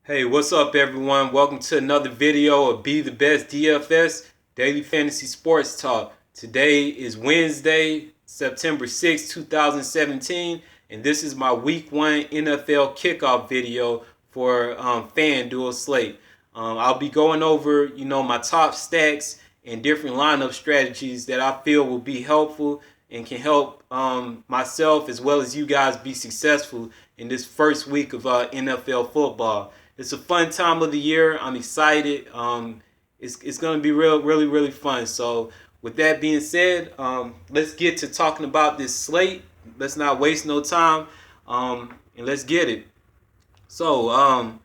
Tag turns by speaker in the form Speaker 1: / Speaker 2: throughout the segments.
Speaker 1: Hey, what's up, everyone? Welcome to another video of Be the Best DFS Daily Fantasy Sports Talk. Today is Wednesday, September 6, 2017, and this is my Week 1 NFL kickoff video for Fanduel slate. I'll be going over, my top stacks and different lineup strategies that I feel will be helpful and can help myself as well as you guys be successful in this first week of NFL football. It's a fun time of the year. I'm excited. It's going to be really fun. So with that being said, let's get to talking about this slate. Let's not waste no time, and let's get it. So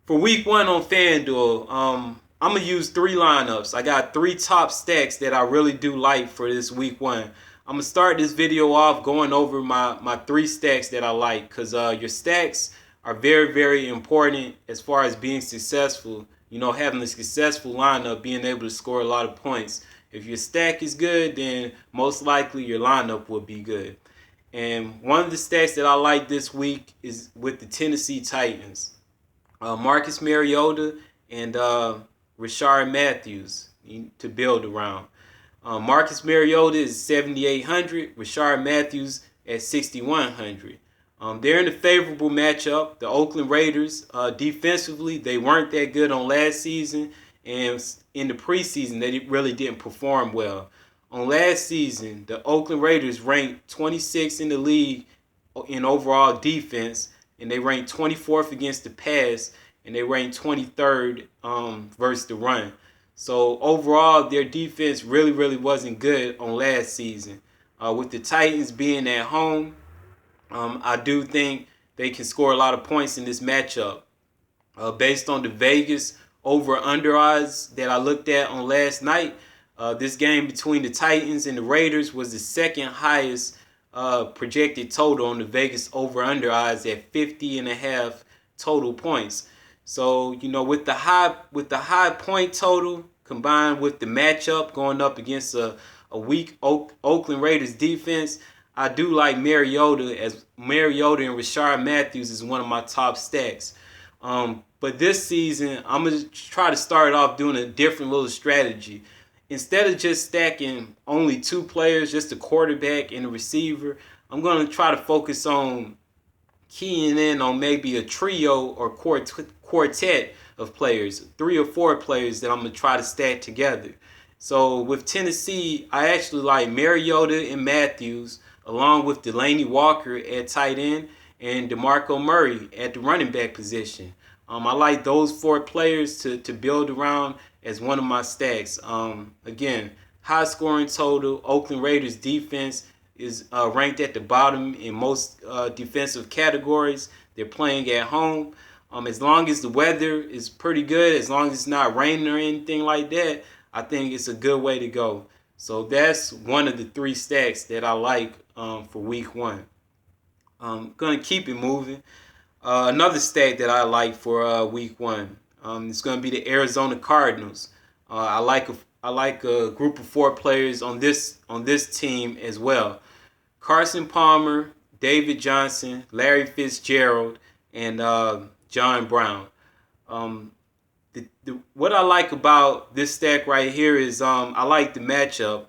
Speaker 1: for week 1 on FanDuel, I'm gonna use 3 lineups. I got 3 top stacks that I really do like for this week 1. I'm gonna start this video off going over my 3 stacks that I like, because your stacks are very important as far as being successful. Having a successful lineup, being able to score a lot of points. If your stack is good, then most likely your lineup will be good. And one of the stacks that I like this week is with the Tennessee Titans. Marcus Mariota and Rashard Matthews to build around. Marcus Mariota is 7,800. Rashard Matthews at 6,100. They're in a favorable matchup. The Oakland Raiders, defensively, they weren't that good on last season, and in the preseason, they really didn't perform well. On last season, the Oakland Raiders ranked 26th in the league in overall defense, and they ranked 24th against the pass, and they ranked 23rd versus the run. So overall, their defense really wasn't good on last season. With the Titans being at home, I do think they can score a lot of points in this matchup. Based on the Vegas over-under odds that I looked at on last night, this game between the Titans and the Raiders was the second highest projected total on the Vegas over-under odds at 50.5 total points. So with the high point total combined with the matchup going up against a weak Oakland Raiders defense, I do like Mariota and Rashard Matthews is one of my top stacks. But this season, I'm going to try to start off doing a different little strategy. Instead of just stacking only 2 players, just a quarterback and a receiver, I'm going to try to focus on keying in on maybe a trio or quartet of players, 3 or 4 players that I'm going to try to stack together. So with Tennessee, I actually like Mariota and Matthews, along with Delaney Walker at tight end and DeMarco Murray at the running back position. I like those 4 players to build around as one of my stacks. Again, high scoring total. Oakland Raiders defense is ranked at the bottom in most defensive categories. They're playing at home. As long as the weather is pretty good, as long as it's not raining or anything like that, I think it's a good way to go. So that's one of the 3 stacks that I like for week 1. I'm going to keep it moving. Another stack that I like for week 1 is going to be the Arizona Cardinals. I like a group of 4 players on this team as well. Carson Palmer, David Johnson, Larry Fitzgerald, and John Brown. What I like about this stack right here is I like the matchup.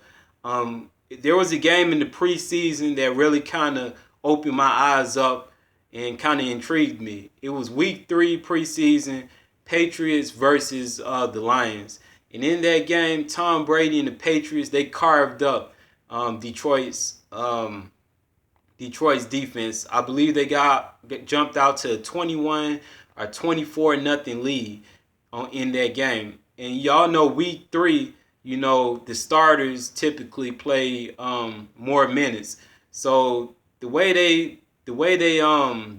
Speaker 1: There was a game in the preseason that really kind of opened my eyes up and kind of intrigued me. It was week 3 preseason, Patriots versus the Lions. And in that game, Tom Brady and the Patriots, they carved up Detroit's defense. I believe they jumped out to a 21 or 24-0 lead in that game. And y'all know week 3, the starters typically play more minutes. So the way they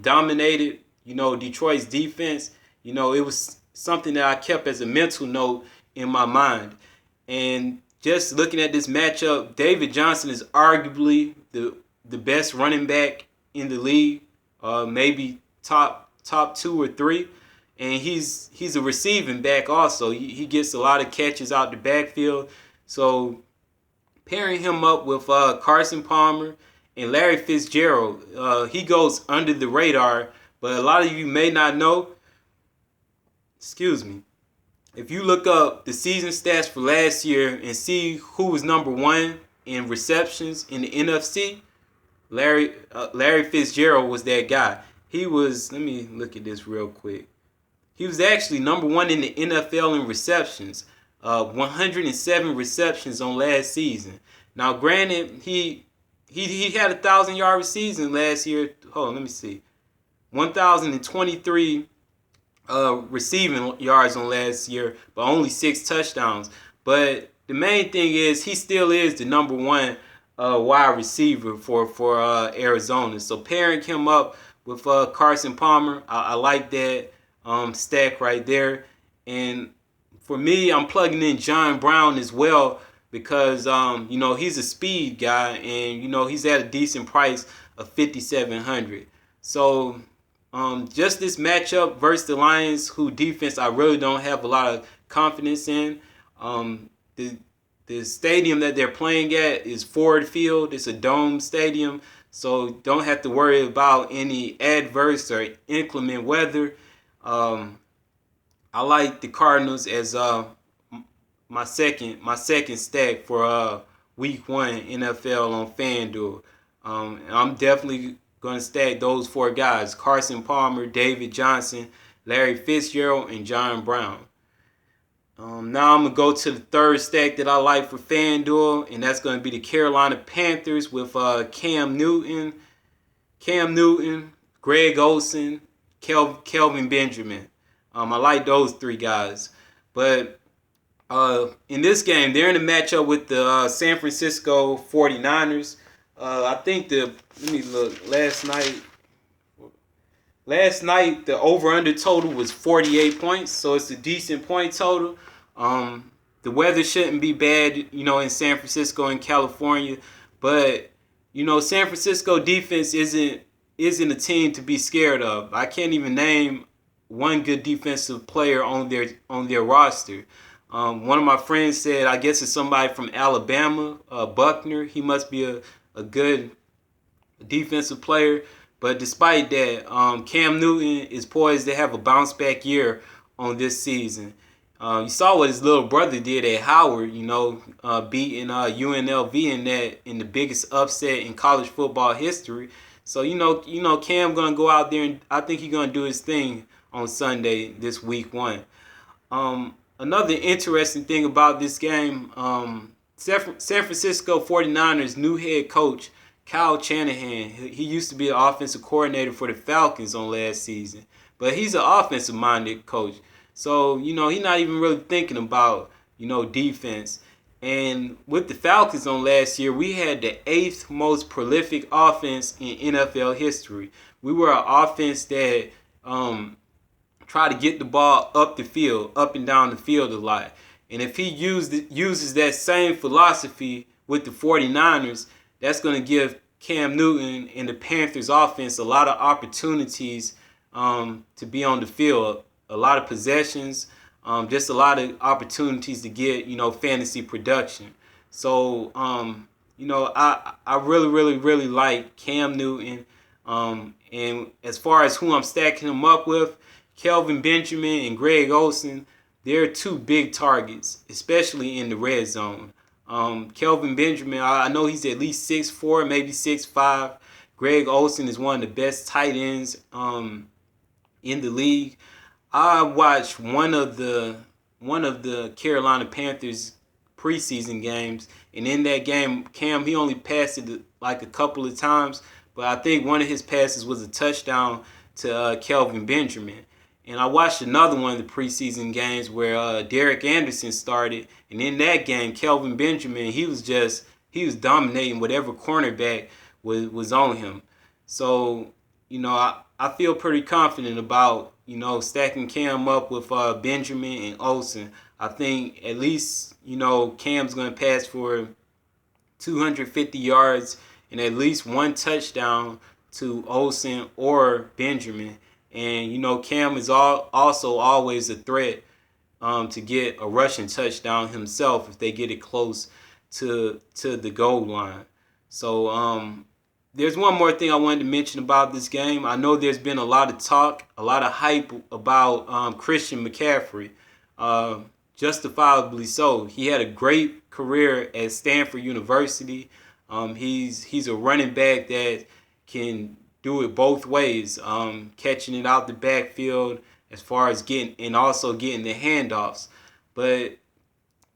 Speaker 1: dominated, Detroit's defense, it was something that I kept as a mental note in my mind. And just looking at this matchup, David Johnson is arguably the best running back in the league, maybe top 2 or 3. And he's a receiving back also. He gets a lot of catches out the backfield. So pairing him up with Carson Palmer and Larry Fitzgerald, he goes under the radar. But a lot of you may not know, excuse me, if you look up the season stats for last year and see who was number one in receptions in the NFC, Larry Fitzgerald was that guy. He was, let me look at this real quick. He was actually number one in the NFL in receptions. 107 receptions on last season. Now, granted, he had 1,000-yard season last year. Hold on, let me see. 1,023 receiving yards on last year, but only 6 touchdowns. But the main thing is he still is the number one wide receiver for Arizona. So pairing him up with Carson Palmer, I like that stack right there. And for me, I'm plugging in John Brown as well because he's a speed guy and he's at a decent price of 5,700. So just this matchup versus the Lions, who defense I really don't have a lot of confidence in. The stadium that they're playing at is Ford Field. It's a dome stadium, so don't have to worry about any adverse or inclement weather. I like the Cardinals as my second stack for Week 1 NFL on Fanduel. I'm definitely going to stack those 4 guys: Carson Palmer, David Johnson, Larry Fitzgerald, and John Brown. Now I'm going to go to the third stack that I like for FanDuel, and that's going to be the Carolina Panthers with Cam Newton, Greg Olsen, Kelvin Benjamin. I like those 3 guys. But in this game, they're in a matchup with the San Francisco 49ers. I think let me look, Last night, the over-under total was 48 points, so it's a decent point total. The weather shouldn't be bad, in San Francisco and California. But, San Francisco defense isn't a team to be scared of. I can't even name one good defensive player on their roster. One of my friends said, I guess it's somebody from Alabama, Buckner. He must be a good defensive player. But despite that, Cam Newton is poised to have a bounce back year on this season. You saw what his little brother did at Howard, beating UNLV in the biggest upset in college football history. So Cam gonna go out there and I think he's gonna do his thing on Sunday this Week 1. Another interesting thing about this game, San Francisco 49ers new head coach Kyle Shanahan, he used to be the offensive coordinator for the Falcons on last season, but he's an offensive-minded coach. So, he's not even really thinking about, defense. And with the Falcons on last year, we had the 8th most prolific offense in NFL history. We were an offense that tried to get the ball up and down the field a lot. And if he uses that same philosophy with the 49ers, that's going to give Cam Newton and the Panthers offense a lot of opportunities to be on the field, a lot of possessions, just a lot of opportunities to get, fantasy production. So, I really, really, really like Cam Newton. And as far as who I'm stacking him up with, Kelvin Benjamin and Greg Olsen, they're 2 big targets, especially in the red zone. Kelvin Benjamin, I know he's at least 6'4", maybe 6'5". Greg Olsen is one of the best tight ends in the league. I watched one of the Carolina Panthers preseason games, and in that game, Cam, he only passed it like a couple of times, but I think one of his passes was a touchdown to Kelvin Benjamin. And I watched another one of the preseason games where Derek Anderson started. And in that game, Kelvin Benjamin, he was dominating whatever cornerback was on him. So, I feel pretty confident about, stacking Cam up with Benjamin and Olsen. I think at least, Cam's going to pass for 250 yards and at least 1 touchdown to Olsen or Benjamin. And, Cam is also always a threat to get a rushing touchdown himself if they get it close to the goal line. So, there's one more thing I wanted to mention about this game. I know there's been a lot of talk, a lot of hype about Christian McCaffrey. Justifiably so. He had a great career at Stanford University. He's a running back that can do it both ways, catching it out the backfield as far as getting and also getting the handoffs. But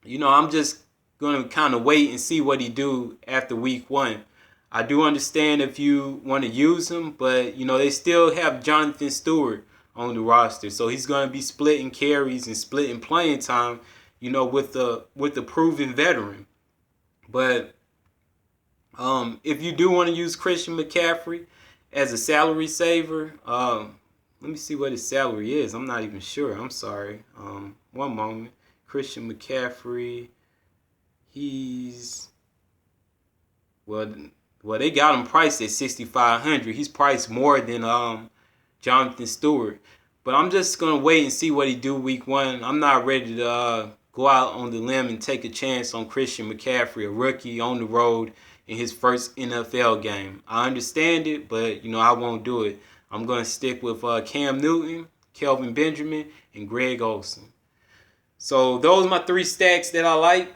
Speaker 1: I'm just gonna kind of wait and see what he do after week 1. I do understand if you want to use him, but they still have Jonathan Stewart on the roster, so he's going to be splitting carries and splitting playing time, with the proven veteran. But if you do want to use Christian McCaffrey as a salary saver, let me see what his salary is. I'm not even sure. I'm sorry. One moment. Christian McCaffrey, he's well, they got him priced at $6,500. He's priced more than Jonathan Stewart. But I'm just gonna wait and see what he do week 1. I'm not ready to go out on the limb and take a chance on Christian McCaffrey, a rookie on the road in his first NFL game. I understand it, but I won't do it. I'm gonna stick with Cam Newton, Kelvin Benjamin, and Greg Olsen. So those are my 3 stacks that I like.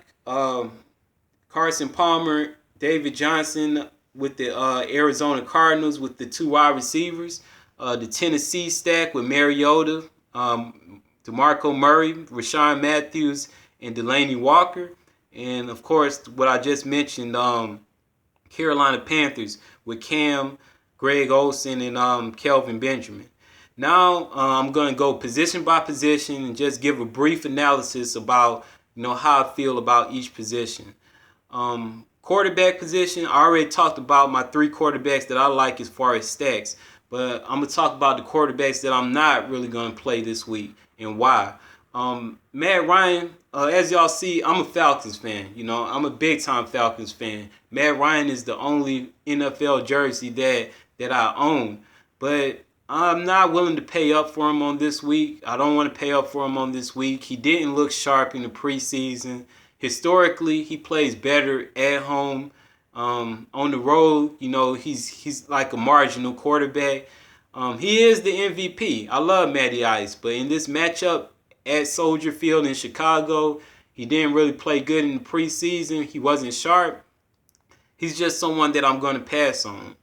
Speaker 1: Carson Palmer, David Johnson with the Arizona Cardinals with the 2 wide receivers. The Tennessee stack with Mariota, DeMarco Murray, Rashawn Matthews, and Delaney Walker. And, of course, what I just mentioned, Carolina Panthers with Cam, Greg Olsen, and Kelvin Benjamin. Now I'm going to go position by position and just give a brief analysis about how I feel about each position. Quarterback position, I already talked about my 3 quarterbacks that I like as far as stacks. But I'm going to talk about the quarterbacks that I'm not really going to play this week and why. Matt Ryan, as y'all see, I'm a Falcons fan. I'm a big-time Falcons fan. Matt Ryan is the only NFL jersey that I own. But I'm not willing to pay up for him on this week. I don't want to pay up for him on this week. He didn't look sharp in the preseason. Historically, he plays better at home. On the road, he's like a marginal quarterback. He is the MVP. I love Matty Ice, but in this matchup at Soldier Field in Chicago, he didn't really play good in the preseason. He wasn't sharp. He's just someone that I'm going to pass on.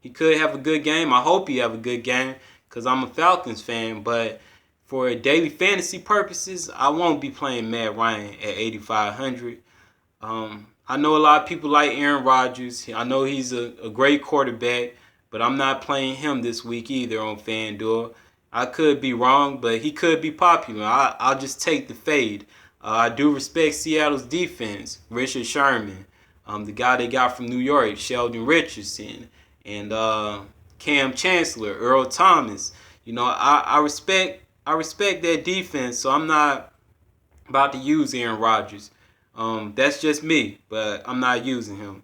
Speaker 1: He could have a good game. I hope he have a good game because I'm a Falcons fan, but for daily fantasy purposes, I won't be playing Matt Ryan at 8,500. I know a lot of people like Aaron Rodgers. I know he's a great quarterback, but I'm not playing him this week either on Fanduel. I could be wrong, but he could be popular. I'll just take the fade. I do respect Seattle's defense. Richard Sherman, the guy they got from New York, Sheldon Richardson, and Cam Chancellor, Earl Thomas. I respect that defense, so I'm not about to use Aaron Rodgers. That's just me, but I'm not using him.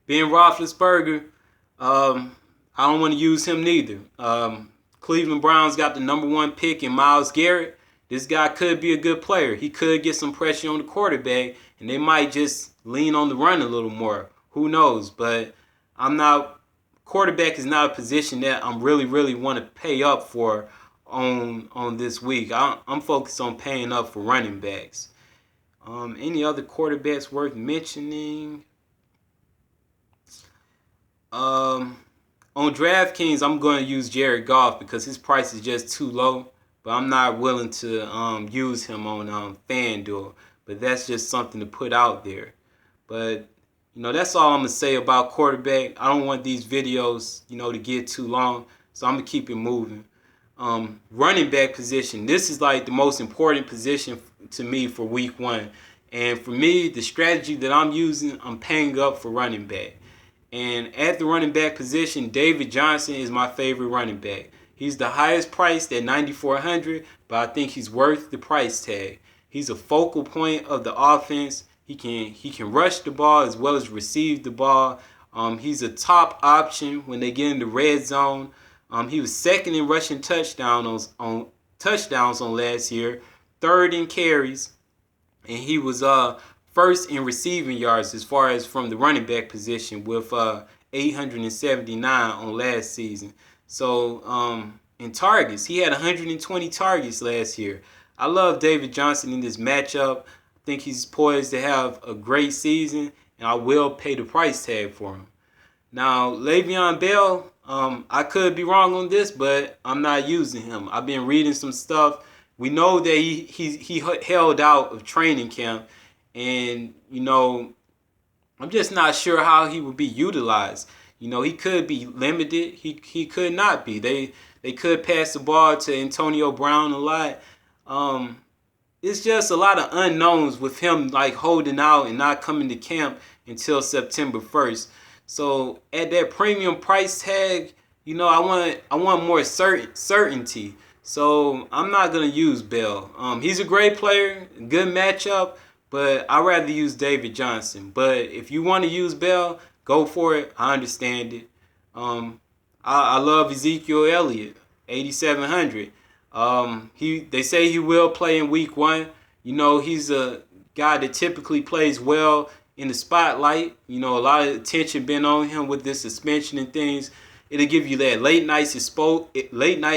Speaker 1: Ben Roethlisberger, I don't want to use him neither. Cleveland Browns got the number 1 pick in Myles Garrett. This guy could be a good player. He could get some pressure on the quarterback, and they might just lean on the run a little more. Who knows? But quarterback is not a position that I'm really want to pay up for on this week. I'm focused on paying up for running backs. Any other quarterbacks worth mentioning? On DraftKings, I'm going to use Jared Goff because his price is just too low. But I'm not willing to use him on FanDuel. But that's just something to put out there. But, that's all I'm going to say about quarterback. I don't want these videos, to get too long. So I'm going to keep it moving. Running back position. This is like the most important position to me for week 1. And for me, the strategy that I'm using, I'm paying up for running back. And at the running back position, David Johnson is my favorite running back. He's the highest priced at $9,400, but I think he's worth the price tag. He's a focal point of the offense. He can rush the ball as well as receive the ball. He's a top option when they get in the red zone. He was second in rushing touchdowns on last year, third in carries, and he was first in receiving yards as far as from the running back position with 879 on last season. So in targets, he had 120 targets last year. I love David Johnson in this matchup. I think he's poised to have a great season, and I will pay the price tag for him. Now, Le'Veon Bell, I could be wrong on this, but I'm not using him. I've been reading some stuff. We know that he held out of training camp, and I'm just not sure how he would be utilized. He could be limited. He could not be. They could pass the ball to Antonio Brown a lot. It's just a lot of unknowns with him like holding out and not coming to camp until September 1st. So at that premium price tag, I want more certainty. So I'm not gonna use Bell. He's a great player, good matchup, but I'd rather use David Johnson. But if you want to use Bell, go for it. I understand it. I love Ezekiel Elliott, 8,700. They say he will play in week 1. He's a guy that typically plays well in the spotlight. A lot of attention been on him with this suspension and things. It'll give you that late night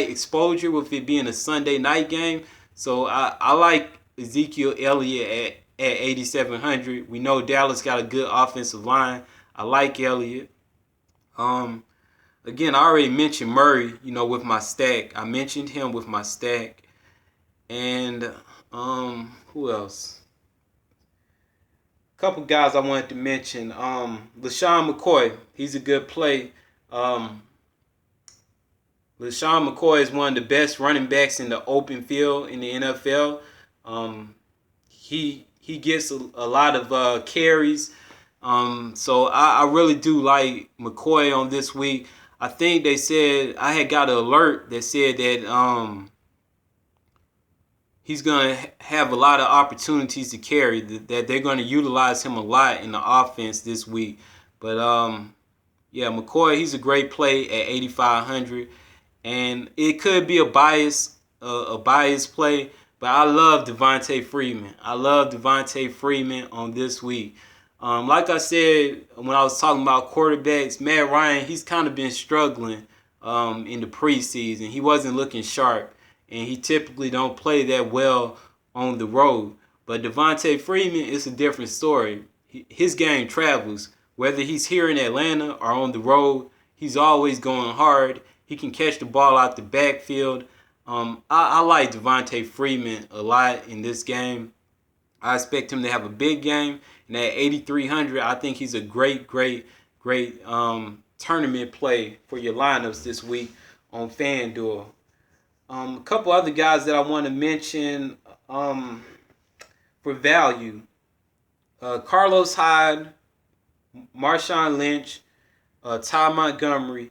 Speaker 1: exposure with it being a Sunday night game. So I like Ezekiel Elliott at 8,700. We know Dallas got a good offensive line. I like Elliott. Again, I already mentioned Murray, with my stack. I mentioned him with my stack. And who else? A couple guys I wanted to mention. LaShawn McCoy, he's a good play. LaShawn McCoy is one of the best running backs in the open field in the NFL. He gets a lot of carries. So I really do like McCoy on this week. I think they said, I had got an alert that said that he's going to have a lot of opportunities to carry, that they're going to utilize him a lot in the offense this week. But yeah, McCoy, he's a great play at 8,500. And it could be a bias play, but I love Devontae Freeman. I love Devontae Freeman on this week. Like I said, when I was talking about quarterbacks, Matt Ryan, he's kind of been struggling in the preseason. He wasn't looking sharp, and he typically don't play that well on the road. But Devontae Freeman is a different story. His game travels. Whether he's here in Atlanta or on the road, he's always going hard. He can catch the ball out the backfield. I like Devontae Freeman a lot in this game. I expect him to have a big game. And at 8,300, I think he's a great tournament play for your lineups this week on Fanduel. A couple other guys that I want to mention for value. Carlos Hyde, Marshawn Lynch, Ty Montgomery,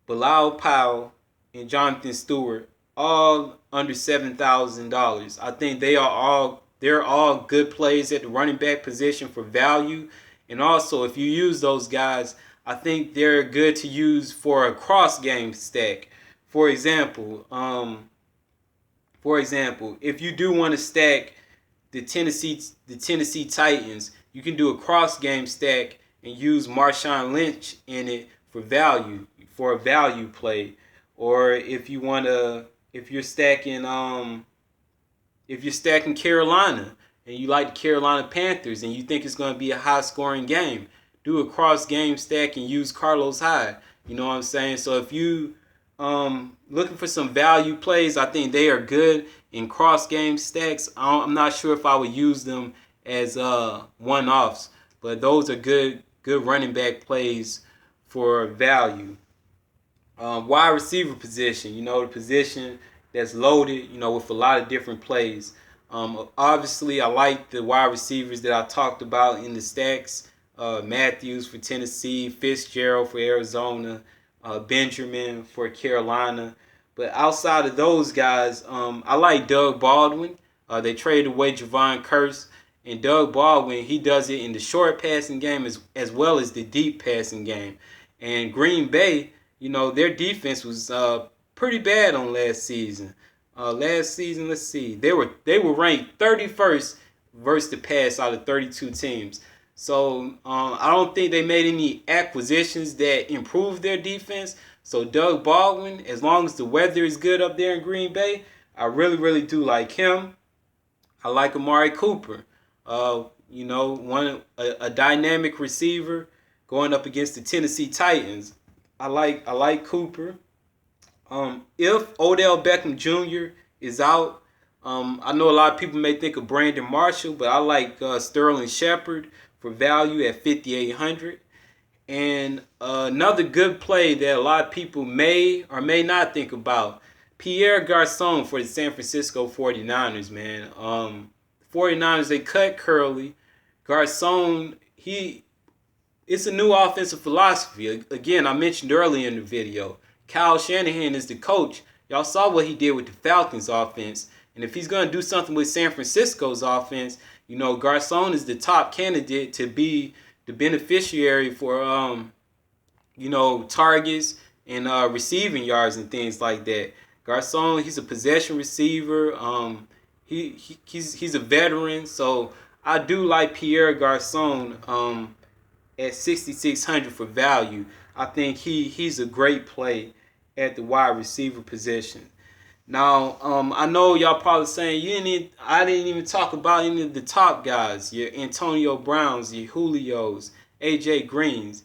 Speaker 1: Bilal Powell, and Jonathan Stewart, all under $7,000. I think they're all good plays at the running back position for value. And also, if you use those guys, I think they're good to use for a cross game stack. For example, if you do want to stack the Tennessee Titans, you can do a cross game stack and use Marshawn Lynch in it for value, for a value play. Or if you're stacking Carolina and you like the Carolina Panthers and you think it's going to be a high-scoring game, do a cross-game stack and use Carlos Hyde. You know what I'm saying? So if you looking for some value plays, I think they are good in cross-game stacks. I'm not sure if I would use them as one-offs, but those are good running back plays for value. Wide receiver position, the position that's loaded, with a lot of different plays. Obviously, I like the wide receivers that I talked about in the stacks. Matthews for Tennessee, Fitzgerald for Arizona, Benjamin for Carolina. But outside of those guys, I like Doug Baldwin. They traded away Javon Curse. And Doug Baldwin, he does it in the short passing game as well as the deep passing game. And Green Bay, their defense was pretty bad on last season. Let's see. They were ranked 31st versus the pass out of 32 teams. So I don't think they made any acquisitions that improved their defense. So Doug Baldwin, as long as the weather is good up there in Green Bay, I really, really do like him. I like Amari Cooper. A dynamic receiver going up against the Tennessee Titans. I like Cooper. If Odell Beckham Jr. is out, I know a lot of people may think of Brandon Marshall, but I like Sterling Shepard for value at 5,800. And another good play that a lot of people may or may not think about, Pierre Garçon for the San Francisco 49ers, man. 49ers, they cut Curly. Garçon, it's a new offensive philosophy. Again, I mentioned earlier in the video, Kyle Shanahan is the coach. Y'all saw what he did with the Falcons offense. And if he's going to do something with San Francisco's offense, Garçon is the top candidate to be the beneficiary for, targets and receiving yards and things like that. Garçon, he's a possession receiver. He's a veteran. So I do like Pierre Garçon at 6,600 for value. I think he's a great play at the wide receiver position. Now, I know y'all probably saying I didn't even talk about any of the top guys, your Antonio Browns, your Julios, AJ Greens.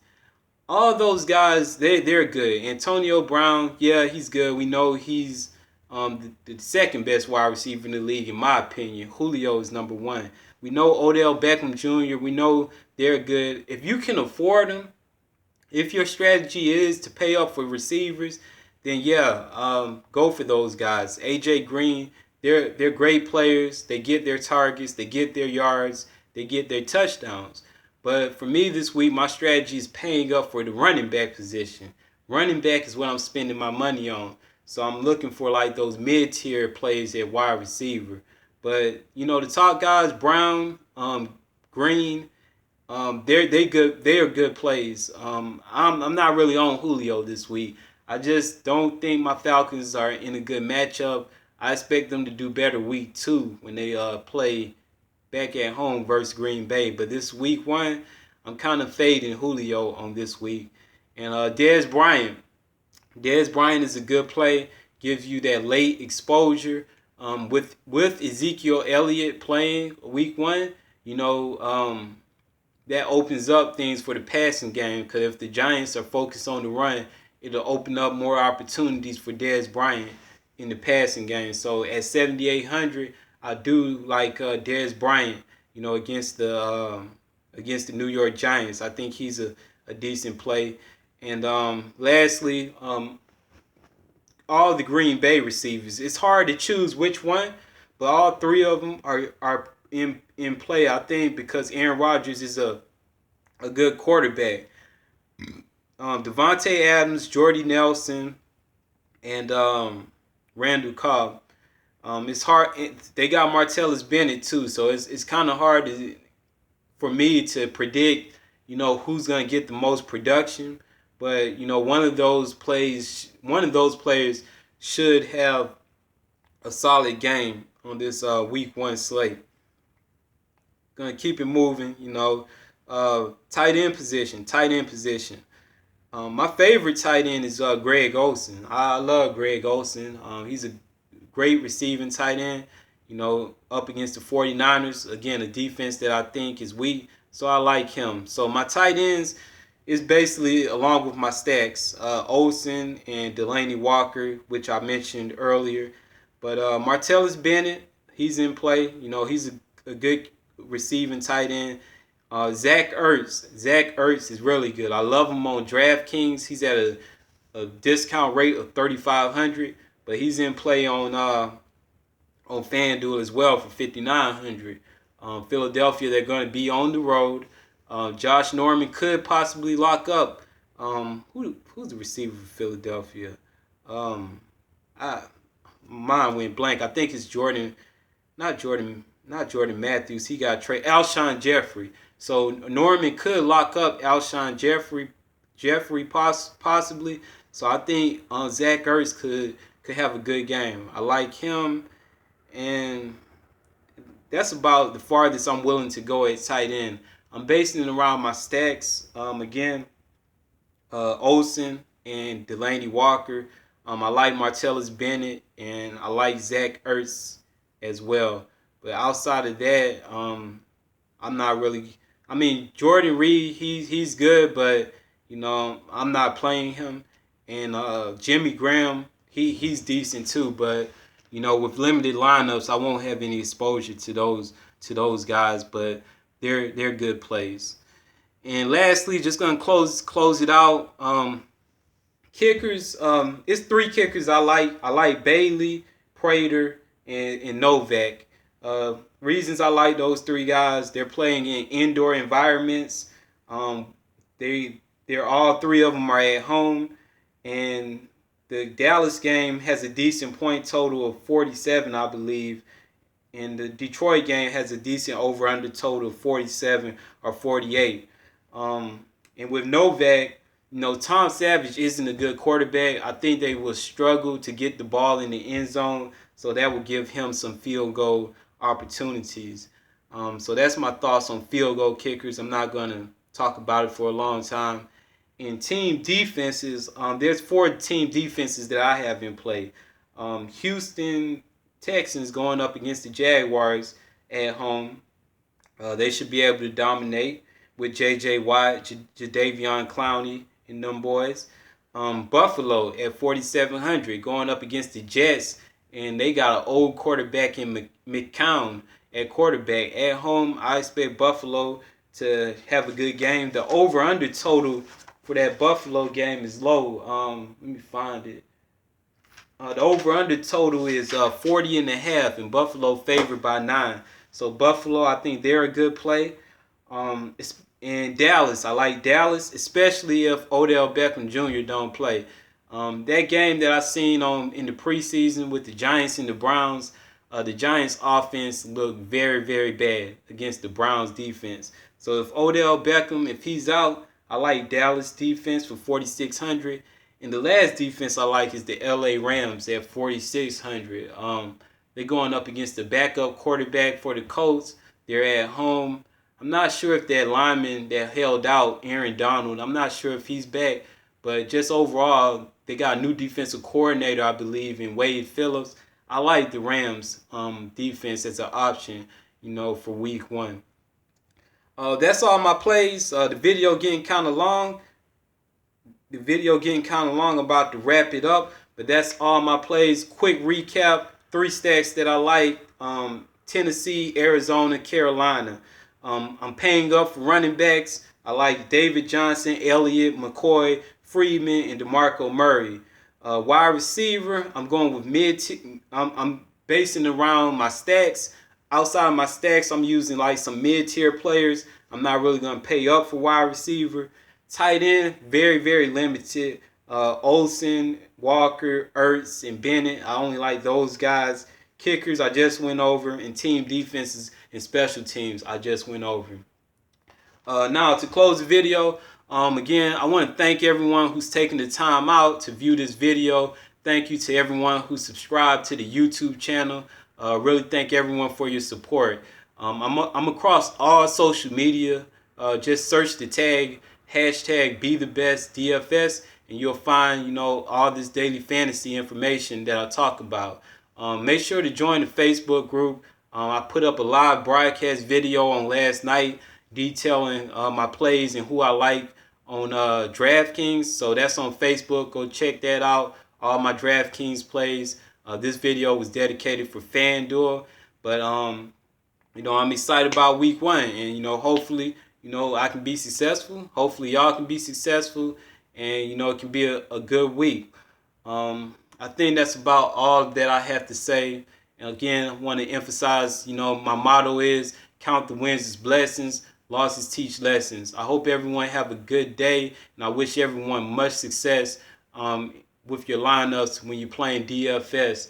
Speaker 1: All those guys, they're good. Antonio Brown, yeah, he's good. We know he's the second best wide receiver in the league, in my opinion. Julio is number one. We know Odell Beckham Jr., we know they're good. If you can afford them, if your strategy is to pay up for receivers, then yeah, go for those guys. AJ Green, they're great players. They get their targets, they get their yards, they get their touchdowns. But for me this week, my strategy is paying up for the running back position. Running back is what I'm spending my money on. So I'm looking for like those mid-tier plays at wide receiver. But the top guys, Brown, Green, they good. They are good plays. I'm not really on Julio this week. I just don't think my Falcons are in a good matchup. I expect them to do better week 2 when they play back at home versus Green Bay. But this week 1, I'm kind of fading Julio on this week. And Dez Bryant. Dez Bryant is a good play. Gives you that late exposure. With Ezekiel Elliott playing week 1, that opens up things for the passing game. Because if the Giants are focused on the run, it'll open up more opportunities for Dez Bryant in the passing game. So at 7,800, I do like Dez Bryant, against the New York Giants. I think he's a decent play. And lastly, all the Green Bay receivers. It's hard to choose which one, but all three of them are in play, I think, because Aaron Rodgers is a good quarterback. Devontae Adams, Jordy Nelson, and Randall Cobb. It's hard. They got Martellus Bennett too, so it's kind of hard for me to predict, who's gonna get the most production. But one of those players should have a solid game on this week 1 slate. Gonna keep it moving. Tight end position. My favorite tight end is Greg Olsen. I love Greg Olsen. He's a great receiving tight end, up against the 49ers. Again, a defense that I think is weak, so I like him. So my tight ends is basically, along with my stacks, Olsen and Delaney Walker, which I mentioned earlier. But Martellus Bennett, he's in play. He's a good receiving tight end. Zach Ertz is really good. I love him on DraftKings. He's at a discount rate of 3,500, but he's in play on Fanduel as well for 5,900. Philadelphia, they're going to be on the road. Josh Norman could possibly lock up. Who's the receiver for Philadelphia? Mine went blank. I think it's not Jordan Matthews. He got traded. Alshon Jeffrey. So Norman could lock up Alshon Jeffrey possibly. So I think Zach Ertz could have a good game. I like him, and that's about the farthest I'm willing to go at tight end. I'm basing it around my stacks. Again, Olsen and Delaney Walker. I like Martellus Bennett and I like Zach Ertz as well. But outside of that, I'm not really. I mean, Jordan Reed, he's good, but I'm not playing him. And Jimmy Graham, he's decent too, but with limited lineups, I won't have any exposure to those guys. But they're good plays. And lastly, just gonna close it out. Kickers. It's three kickers I like. I like Bailey, Prater, and Novak. Reasons I like those three guys: they're playing in indoor environments. They're all three of them are at home, and the Dallas game has a decent point total of 47, I believe, and the Detroit game has a decent over/under total of 47 or 48. And with Novak, Tom Savage isn't a good quarterback. I think they will struggle to get the ball in the end zone, so that will give him some field goal opportunities. So that's my thoughts on field goal kickers. I'm not going to talk about it for a long time. In team defenses, there's 4 team defenses that I have in play. Houston Texans going up against the Jaguars at home. They should be able to dominate with J.J. Watt, Jadeveon Clowney, and them boys. Buffalo at 4,700 going up against the Jets, and they got an old quarterback in McCown at quarterback. At home, I expect Buffalo to have a good game. The over/under total for that Buffalo game is low. Let me find it. The over/under total is 40.5, and Buffalo favored by 9. So Buffalo, I think they're a good play. In Dallas, I like Dallas, especially if Odell Beckham Jr. don't play. That game that I seen in the preseason with the Giants and the Browns, the Giants offense looked very, very bad against the Browns defense. So if Odell Beckham, if he's out, I like Dallas defense for 4,600. And the last defense I like is the LA Rams at 4,600. They're going up against the backup quarterback for the Colts. They're at home. I'm not sure if that lineman that held out, Aaron Donald, I'm not sure if he's back. But just overall, they got a new defensive coordinator, I believe, in Wade Phillips. I like the Rams defense as an option, for week 1. That's all my plays. The video getting kind of long. I'm about to wrap it up. But that's all my plays. Quick recap. 3 stacks that I like. Tennessee, Arizona, Carolina. I'm paying up for running backs. I like David Johnson, Elliott, McCoy, Freeman, and DeMarco Murray. Wide receiver, I'm going with I'm basing around my stacks. Outside of my stacks, I'm using like some mid-tier players. I'm not really going to pay up for wide receiver. Tight end, very, very limited. Olsen, Walker, Ertz, and Bennett. I only like those guys. Kickers, I just went over. And team defenses and special teams, I just went over. Now, to close the video, again, I want to thank everyone who's taken the time out to view this video. Thank you to everyone who subscribed to the YouTube channel. Really thank everyone for your support. I'm across all social media. Just search the tag hashtag #BeTheBestDFS, and you'll find all this daily fantasy information that I talk about. Make sure to join the Facebook group. I put up a live broadcast video on last night detailing my plays and who I like on DraftKings. So that's on Facebook. Go check that out. All my DraftKings plays. This video was dedicated for Fanduel, but I'm excited about week 1, and hopefully I can be successful. Hopefully y'all can be successful, and it can be a good week. I think that's about all that I have to say. And again, I want to emphasize, my motto is count the wins as blessings, losses teach lessons. I hope everyone have a good day, and I wish everyone much success with your lineups when you're playing DFS,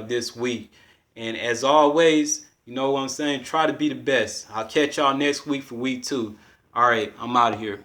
Speaker 1: this week. And as always, what I'm saying, try to be the best. I'll catch y'all next week for week 2. All right, I'm out of here.